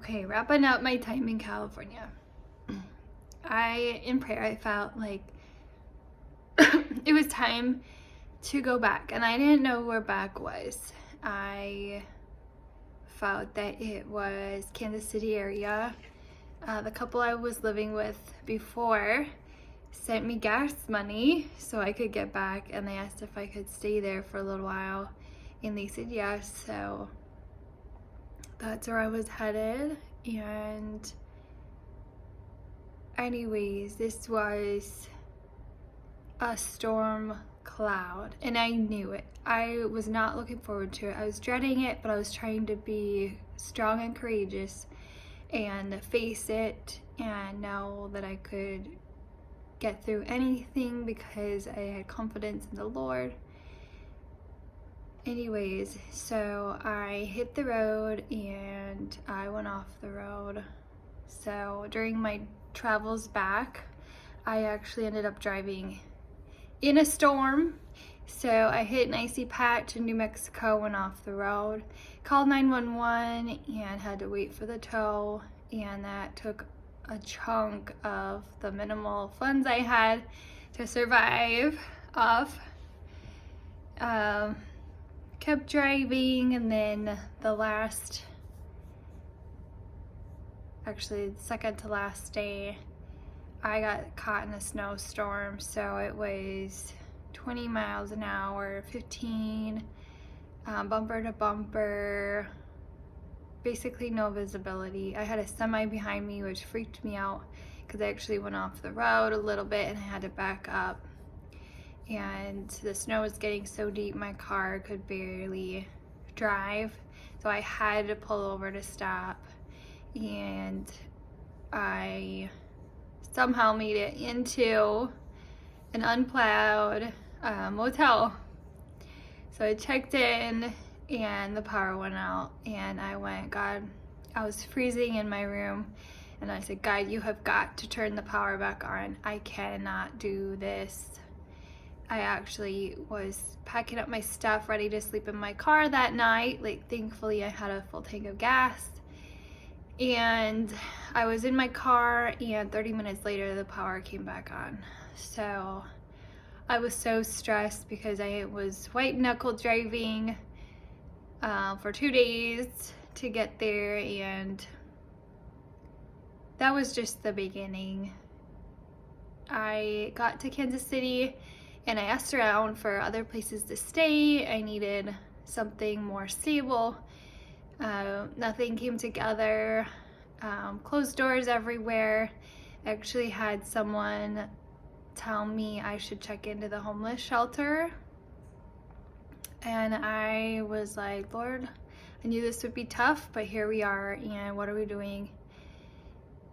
Okay, wrapping up my time in California. In prayer, I felt like it was time to go back, and I didn't know where back was. I felt that it was Kansas City area. The couple I was living with before sent me gas money so I could get back, and they asked if I could stay there for a little while, and they said yes, so that's where I was headed. And anyways, this was a storm cloud, and I knew it. I was not looking forward to it. I was dreading it, but I was trying to be strong and courageous and face it and know that I could get through anything because I had confidence in the Lord. Anyways, so I hit the road and I went off the road. So during my travels back, I actually ended up driving in a storm. So I hit an icy patch in New Mexico, went off the road, called 911 and had to wait for the tow, and that took a chunk of the minimal funds I had to survive off. Kept driving, and then the second to last day, I got caught in a snowstorm. So it was 20 miles an hour, 15, bumper to bumper, basically no visibility. I had a semi behind me, which freaked me out because I actually went off the road a little bit and I had to back up. And the snow was getting so deep my car could barely drive, so I had to pull over to stop, and I somehow made it into an unplowed motel. So I checked in and the power went out, and I was freezing in my room, and I said, God, you have got to turn the power back on. I cannot do this. I actually was packing up my stuff, ready to sleep in my car that night. Like, thankfully I had a full tank of gas, and I was in my car, and 30 minutes later the power came back on. So I was so stressed because I was white knuckle driving for 2 days to get there, and that was just the beginning. I got to Kansas City and I asked around for other places to stay. I needed something more stable. Nothing came together. Closed doors everywhere. I actually had someone tell me I should check into the homeless shelter. And I was like, Lord, I knew this would be tough, but here we are, and what are we doing?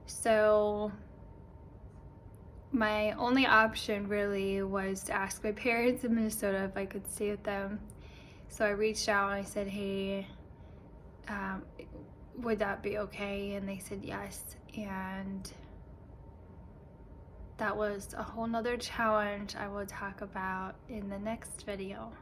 So my only option really was to ask my parents in Minnesota if I could stay with them. So I reached out and I said, hey, would that be okay? And they said yes. And that was a whole nother challenge I will talk about in the next video.